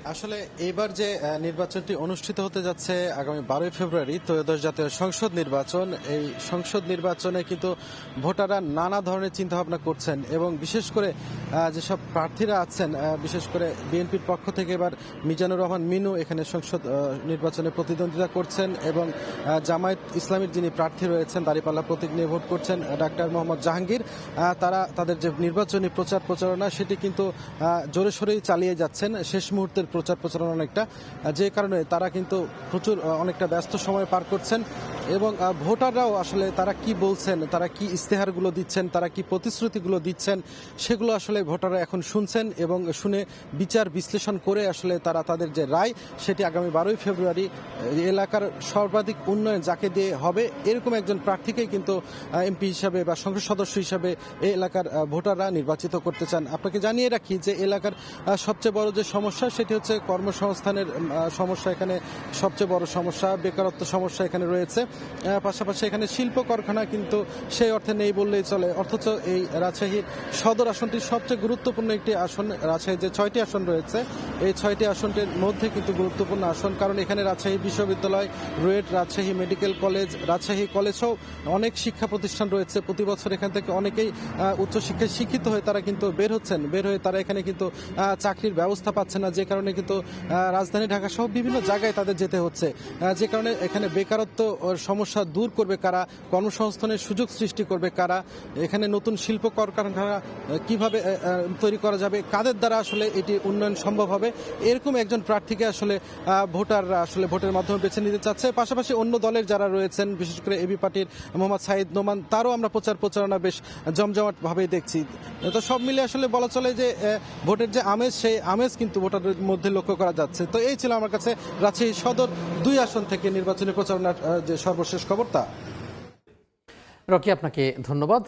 আসলে এবার যে নির্বাচনটি অনুষ্ঠিত হতে যাচ্ছে আগামী 12ই ফেব্রুয়ারি ত্রয়োদশ জাতীয় সংসদ নির্বাচন, এই সংসদ নির্বাচনে কিন্তু ভোটাররা নানা ধরনের চিন্তাভাবনা করছেন এবং বিশেষ করে যেসব প্রার্থীরা আছেন, বিশেষ করে বিএনপির পক্ষ থেকে এবার মিজানুর রহমান মিনু এখানে সংসদ নির্বাচনে প্রতিদ্বন্দ্বিতা করছেন এবং জামায়াত ইসলামীর যিনি প্রার্থী রয়েছেন দাঁড়িপাল্লা প্রতীক নিয়ে ভোট করছেন ডাক্তার মোহাম্মদ জাহাঙ্গীর, তারা তাদের যে নির্বাচনী প্রচার প্রচারণা সেটি কিন্তু জোরে সোরেই চালিয়ে যাচ্ছেন। শেষ মুহূর্তের প্রচার প্রচারণা অনেকটা, যে কারণে তারা কিন্তু প্রচুর অনেকটা ব্যস্ত সময় পার করছেন এবং ভোটাররাও আসলে তারা কি বলছেন, তারা কি ইস্তেহারগুলো দিচ্ছেন, তারা কি প্রতিশ্রুতিগুলো দিচ্ছেন সেগুলো আসলে ভোটাররা এখন শুনছেন এবং শুনে বিচার বিশ্লেষণ করে আসলে তারা তাদের যে রায় সেটি আগামী 12ই ফেব্রুয়ারি এলাকার সর্বাধিক উন্নয়ন যাকে দিয়ে হবে এরকম একজন প্রার্থীকেই কিন্তু এমপি হিসাবে বা সংসদ সদস্য হিসাবে এই এলাকার ভোটাররা নির্বাচিত করতে চান। আপনাকে জানিয়ে রাখি যে এলাকার সবচেয়ে বড় যে সমস্যা সেটি হচ্ছে কর্মসংস্থানের সমস্যা, এখানে সবচেয়ে বড় সমস্যা, বেকারত্ব সমস্যা এখানে রয়েছে। পাশাপাশি এখানে শিল্প কারখানা কিন্তু সেই অর্থে নেই বললেই চলে, অথচ এই রাজশাহী সদর আসনটি সবচেয়ে গুরুত্বপূর্ণ একটি আসন। রাজশাহীর যে 6টি আসন রয়েছে এই 6টি আসনটির মধ্যে কিন্তু গুরুত্বপূর্ণ আসন, কারণ এখানে রাজশাহী বিশ্ববিদ্যালয়, রুয়েট, রাজশাহী মেডিকেল কলেজ, রাজশাহী কলেজসহ অনেক শিক্ষা প্রতিষ্ঠান রয়েছে। প্রতি বছর এখান থেকে অনেকেই উচ্চশিক্ষায় শিক্ষিত হয়ে তারা কিন্তু বের হচ্ছেন, বের হয়ে তারা এখানে কিন্তু চাকরির ব্যবস্থা পাচ্ছে না, যে কারণে কিন্তু রাজধানী ঢাকা সহ বিভিন্ন জায়গায় তাদের যেতে হচ্ছে, যে কারণে এখানে বেকারত্ব সমস্যা দূর করবে কারা, কর্মসংস্থানের সুযোগ সৃষ্টি করবে কারা, এখানে নতুন শিল্প কারখানা কিভাবে তৈরি করা যাবে, কাদের দ্বারা আসলে এটি উন্নয়ন সম্ভব হবে, এরকম একজন প্রার্থীকে আসলে ভোটাররা আসলে ভোটের মাধ্যমে বেছে নিতে চাচ্ছে। পাশাপাশি অন্য দলের যারা রয়েছেন, বিশেষ করে এবি পার্টির মোহাম্মদ সাইদ নোমান, তারও আমরা প্রচার প্রচারণা বেশ জমজমাটভাবেই দেখছি। তো সব মিলে আসলে বলা চলে যে ভোটের যে আমেজ সেই আমেজ কিন্তু ভোটারদের মধ্যে লক্ষ্য করা যাচ্ছে। তো এই ছিল আমার কাছে রাজশাহী সদর 2 আসন থেকে নির্বাচনী প্রচারণার যে সর্বশেষ খবর তা। রকি, আপনাকে ধন্যবাদ।